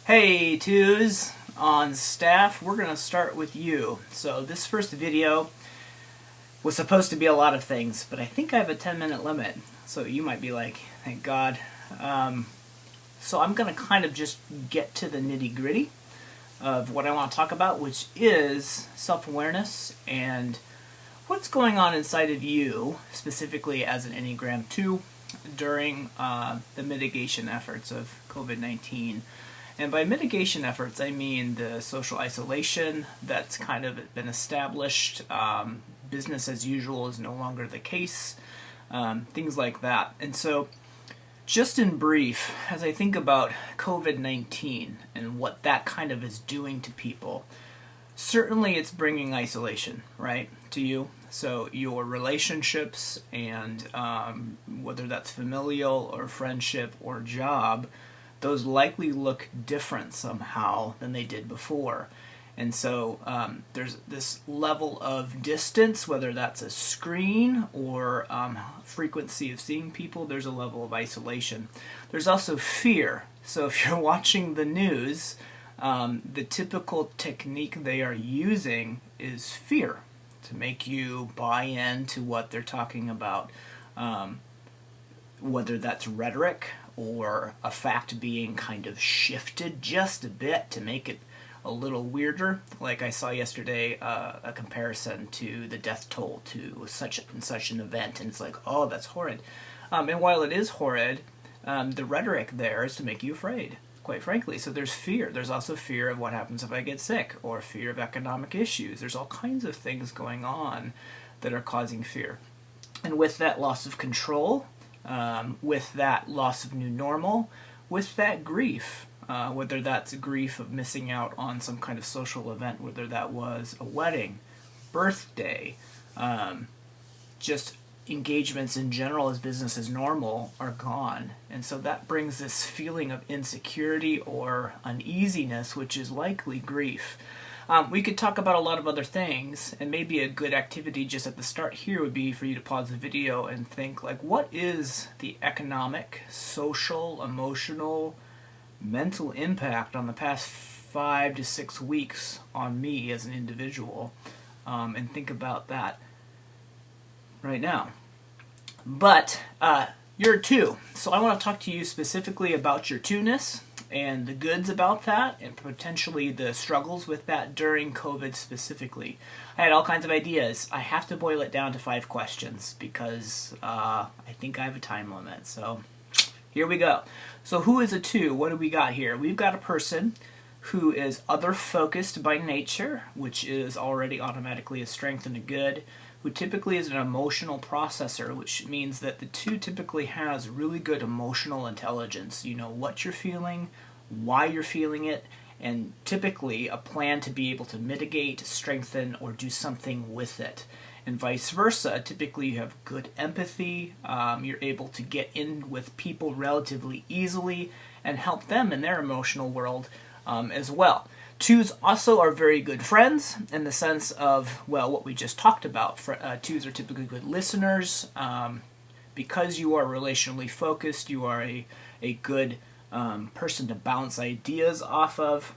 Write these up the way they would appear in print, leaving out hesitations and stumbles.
Hey 2's on staff, we're going to start with you. So this first video was supposed to be a lot of things, but I think I have a 10-minute limit. So you might be like, thank God. So I'm going to kind of just get to the nitty-gritty of what I want to talk about, which is self-awareness and what's going on inside of you, specifically as an Enneagram 2, during the mitigation efforts of COVID-19. And by mitigation efforts, I mean the social isolation that's kind of been established. Business as usual is no longer the case. Things like that. And so, just in brief, as I think about COVID-19 and what that kind of is doing to people, certainly it's bringing isolation, right, to you. So your relationships and whether that's familial or friendship or job, those likely look different somehow than they did before. And so there's this level of distance, whether that's a screen or frequency of seeing people, there's a level of isolation. There's also fear. So if you're watching the news, the typical technique they are using is fear to make you buy into what they're talking about, whether that's rhetoric or a fact being kind of shifted just a bit to make it a little weirder. Like I saw yesterday a comparison to the death toll to such and such an event, and it's like, oh, that's horrid. And while it is horrid, the rhetoric there is to make you afraid, quite frankly. So there's fear. There's also fear of what happens if I get sick, or fear of economic issues. There's all kinds of things going on that are causing fear. And with that loss of control, with that loss of new normal, with that grief, whether that's grief of missing out on some kind of social event, whether that was a wedding, birthday, just engagements in general as business as normal are gone. And so that brings this feeling of insecurity or uneasiness, which is likely grief. We could talk about a lot of other things, and maybe a good activity just at the start here would be for you to pause the video and think, like, what is the economic, social, emotional, mental impact on the past 5 to 6 weeks on me as an individual, and think about that right now. But you're a 2, so I want to talk to you specifically about your 2-ness and the goods about that, and potentially the struggles with that during COVID specifically. I had all kinds of ideas. I have to boil it down to 5 questions because I think I have a time limit. So here we go. So who is a 2? What do we got here? We've got a person who is other-focused by nature, which is already automatically a strength and a good, who typically is an emotional processor, which means that the 2 typically has really good emotional intelligence. You know what you're feeling, why you're feeling it, and typically a plan to be able to mitigate, strengthen, or do something with it. And vice versa, typically you have good empathy, you're able to get in with people relatively easily and help them in their emotional world as well. 2's also are very good friends in the sense of, well, what we just talked about. 2's are typically good listeners. Because you are relationally focused, you are a good person to bounce ideas off of.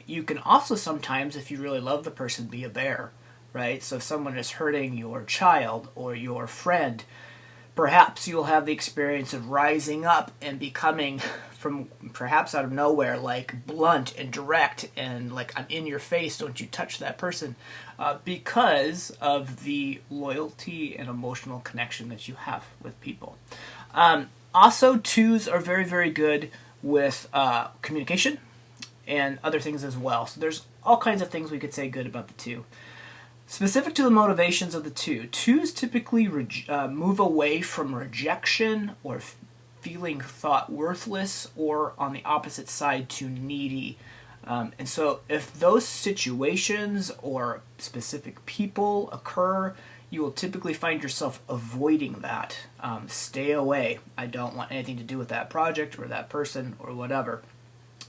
You can also sometimes, if you really love the person, be a bear, right? So if someone is hurting your child or your friend, perhaps you'll have the experience of rising up and becoming, from perhaps out of nowhere, like blunt and direct and like, I'm in your face, don't you touch that person, because of the loyalty and emotional connection that you have with people. Also, 2's are very, very good with communication and other things as well. So there's all kinds of things we could say good about the 2. Specific to the motivations of the 2's typically move away from rejection or feeling thought worthless, or on the opposite side to needy. And so if those situations or specific people occur, you will typically find yourself avoiding that. Stay away. I don't want anything to do with that project or that person or whatever.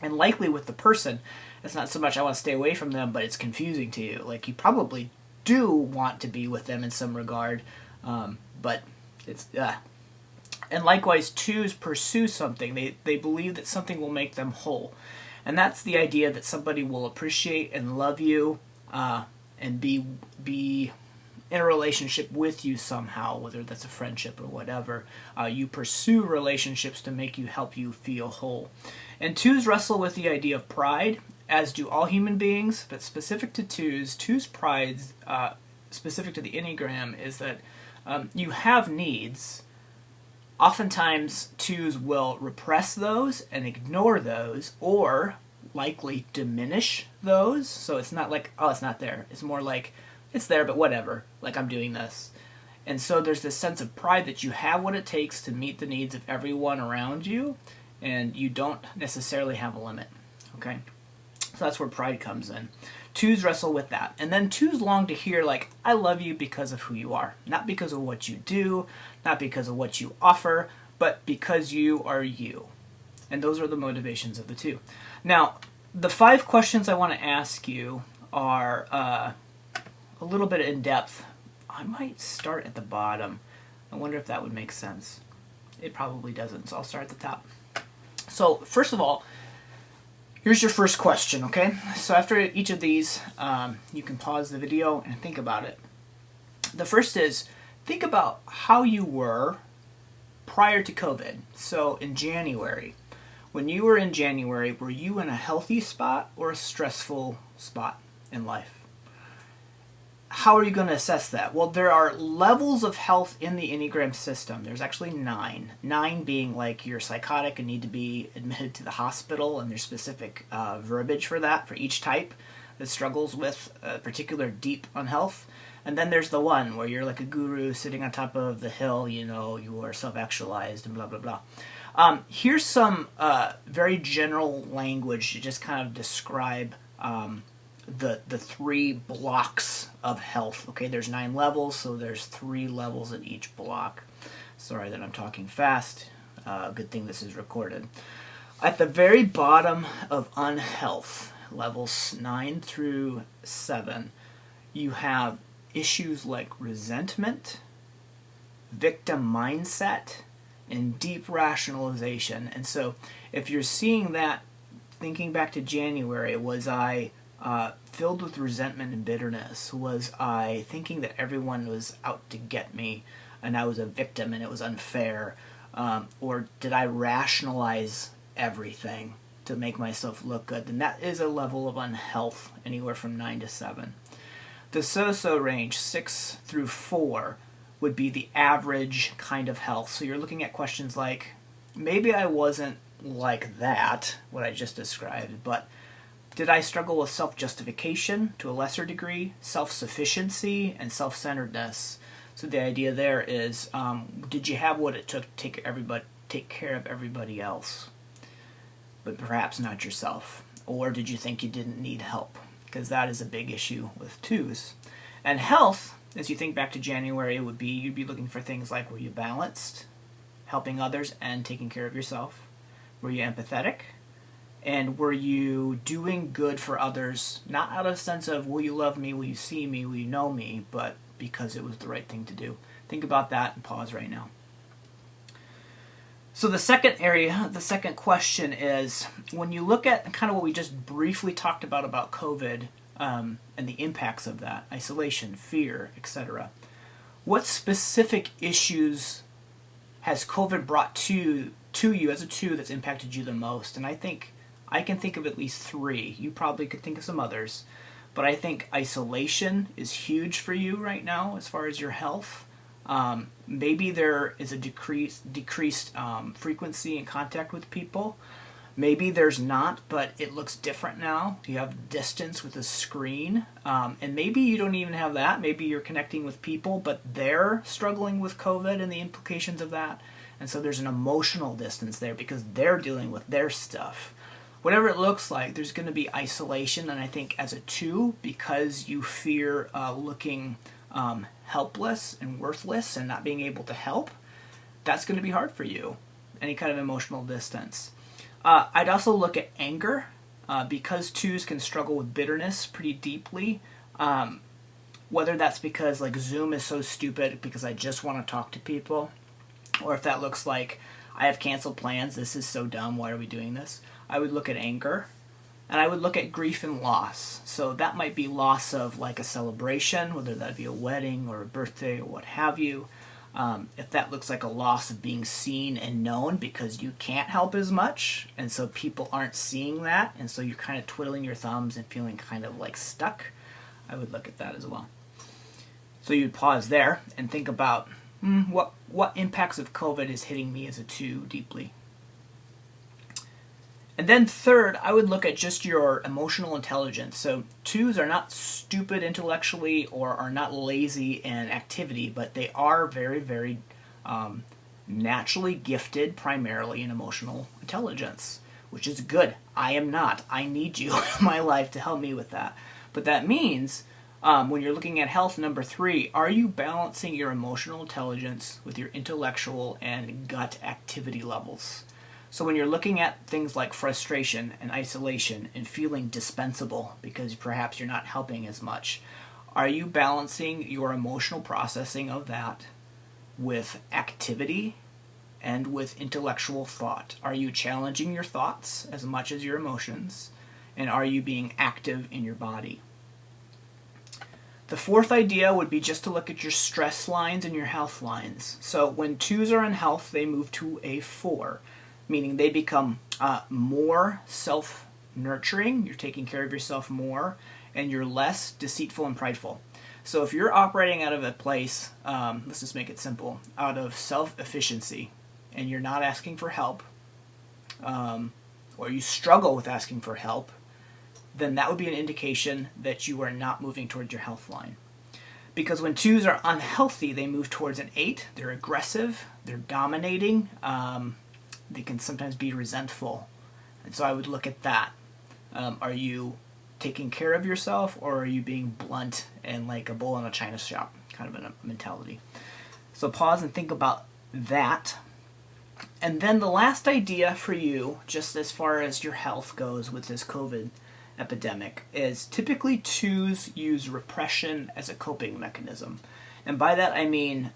And likely with the person, it's not so much I want to stay away from them, but it's confusing to you. Like, you probably do want to be with them in some regard, but it's And likewise, 2's pursue something. They believe that something will make them whole. And that's the idea that somebody will appreciate and love you and be in a relationship with you somehow, whether that's a friendship or whatever. You pursue relationships to help you feel whole. And 2's wrestle with the idea of pride, as do all human beings, but specific to 2's pride, specific to the Enneagram, is that you have needs. Oftentimes, 2's will repress those and ignore those, or likely diminish those. So it's not like, oh, it's not there. It's more like, it's there, but whatever. Like, I'm doing this. And so there's this sense of pride that you have what it takes to meet the needs of everyone around you, and you don't necessarily have a limit. Okay? So that's where pride comes in. 2's wrestle with that. And then 2's long to hear, like, I love you because of who you are. Not because of what you do, not because of what you offer, but because you are you. And those are the motivations of the 2. Now, the 5 questions I want to ask you are a little bit in depth. I might start at the bottom. I wonder if that would make sense. It probably doesn't, so I'll start at the top. So, first of all, here's your first question, okay? So after each of these, you can pause the video and think about it. The first is, think about how you were prior to COVID. So in January, when you were in January, were you in a healthy spot or a stressful spot in life? How are you going to assess that? Well, there are levels of health in the Enneagram system. There's actually 9. 9 being like you're psychotic and need to be admitted to the hospital, and there's specific verbiage for that, for each type that struggles with a particular deep unhealth. And then there's the 1 where you're like a guru sitting on top of the hill, you are self-actualized and blah, blah, blah. Here's some very general language to just kind of describe the 3 blocks of health. Okay, there's 9 levels, so there's 3 levels in each block. Sorry that I'm talking fast. Good thing this is recorded. At the very bottom of unhealth, levels 9 through 7, you have issues like resentment, victim mindset, and deep rationalization. And so if you're seeing that, thinking back to January, was I filled with resentment and bitterness? Was I thinking that everyone was out to get me and I was a victim and it was unfair? Or did I rationalize everything to make myself look good? Then that is a level of unhealth, anywhere from 9 to 7. The so-so range, 6 through 4, would be the average kind of health. So you're looking at questions like, maybe I wasn't like that, what I just described, but did I struggle with self-justification to a lesser degree, self-sufficiency, and self-centeredness? So the idea there is, did you have what it took to take care of everybody else, but perhaps not yourself? Or did you think you didn't need help? Because that is a big issue with 2's. And health, as you think back to January, you'd be looking for things like, were you balanced, helping others and taking care of yourself? Were you empathetic? And were you doing good for others, not out of a sense of, will you love me, will you see me, will you know me, but because it was the right thing to do. Think about that and pause right now. So the second question is, when you look at kind of what we just briefly talked about COVID and the impacts of that, isolation, fear, etc., what specific issues has COVID brought to you as a 2 that's impacted you the most? And I think I can think of at least 3. You probably could think of some others. But I think isolation is huge for you right now as far as your health. Maybe there is a decreased frequency in contact with people. Maybe there's not, but it looks different now. You have distance with a screen. And maybe you don't even have that. Maybe you're connecting with people, but they're struggling with COVID and the implications of that. And so there's an emotional distance there because they're dealing with their stuff. Whatever it looks like, there's going to be isolation. And I think as a 2, because you fear looking helpless and worthless and not being able to help, that's going to be hard for you. Any kind of emotional distance. I'd also look at anger, because 2's can struggle with bitterness pretty deeply. Whether that's because like Zoom is so stupid because I just want to talk to people, or if that looks like I have canceled plans, this is so dumb, why are we doing this? I would look at anger. And I would look at grief and loss. So that might be loss of like a celebration, whether that be a wedding or a birthday or what have you. If that looks like a loss of being seen and known because you can't help as much, and so people aren't seeing that, and so you're kind of twiddling your thumbs and feeling kind of like stuck, I would look at that as well. So you'd pause there and think about what impacts of COVID is hitting me as a 2 deeply. And then third, I would look at just your emotional intelligence. So 2s are not stupid intellectually or are not lazy in activity, but they are very, very naturally gifted primarily in emotional intelligence, which is good. I am not. I need you in my life to help me with that. But that means when you're looking at health, number 3, are you balancing your emotional intelligence with your intellectual and gut activity levels? So when you're looking at things like frustration and isolation and feeling dispensable because perhaps you're not helping as much, are you balancing your emotional processing of that with activity and with intellectual thought? Are you challenging your thoughts as much as your emotions? And are you being active in your body? The fourth idea would be just to look at your stress lines and your health lines. So when 2s are in health, they move to a 4. Meaning they become more self-nurturing, you're taking care of yourself more, and you're less deceitful and prideful. So if you're operating out of a place, let's just make it simple, out of self-efficiency, and you're not asking for help, or you struggle with asking for help, then that would be an indication that you are not moving towards your health line. Because when 2s are unhealthy, they move towards an 8, they're aggressive, they're dominating, they can sometimes be resentful. And so I would look at that. Are you taking care of yourself, or are you being blunt and like a bull in a china shop kind of a mentality? So pause and think about that. And then the last idea for you, just as far as your health goes with this COVID epidemic, is typically 2s use repression as a coping mechanism. And by that I mean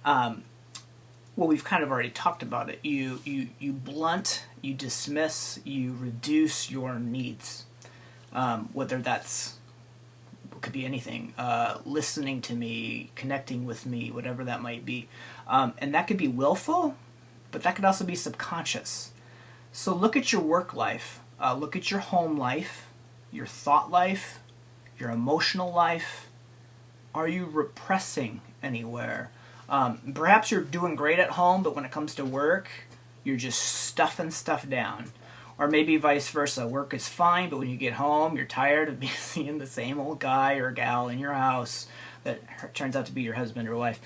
well, we've kind of already talked about it. You blunt, you dismiss, you reduce your needs. Whether that's, could be anything, listening to me, connecting with me, whatever that might be. And that could be willful, but that could also be subconscious. So look at your work life, look at your home life, your thought life, your emotional life. Are you repressing anywhere? Perhaps you're doing great at home, but when it comes to work, you're just stuffing stuff down. Or maybe vice versa. Work is fine, but when you get home, you're tired of seeing the same old guy or gal in your house that turns out to be your husband or wife.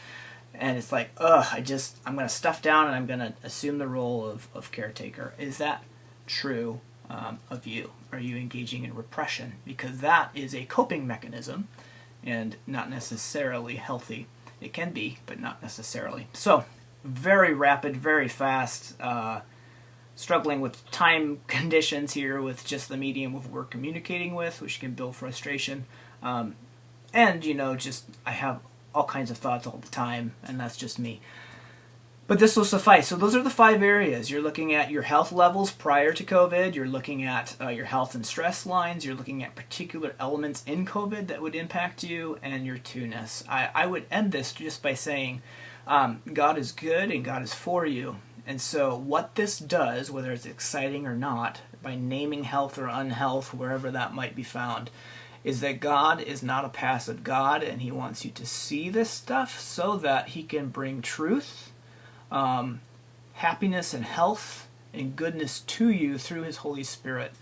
And it's like, I'm going to stuff down and I'm going to assume the role of caretaker. Is that true of you? Are you engaging in repression? Because that is a coping mechanism and not necessarily healthy. It can be, but not necessarily. So, very rapid, very fast, struggling with time conditions here with just the medium of we're communicating with, which can build frustration. And, I have all kinds of thoughts all the time, and that's just me. But this will suffice. So those are the 5 areas. You're looking at your health levels prior to COVID. You're looking at your health and stress lines. You're looking at particular elements in COVID that would impact you, and your 2ness. I would end this just by saying God is good and God is for you. And so what this does, whether it's exciting or not, by naming health or unhealth, wherever that might be found, is that God is not a passive God, and He wants you to see this stuff so that He can bring truth, happiness and health and goodness to you through His Holy Spirit,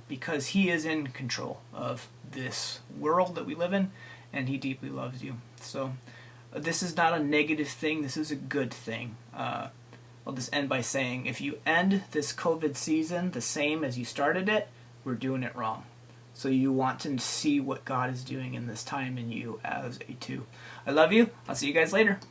because He is in control of this world that we live in, and He deeply loves you. So this is not a negative thing, this is a good thing. I'll just end by saying, if you end this COVID season the same as you started it, we're doing it wrong. So you want to see what God is doing in this time in you as a 2. I love you. I'll see you guys later.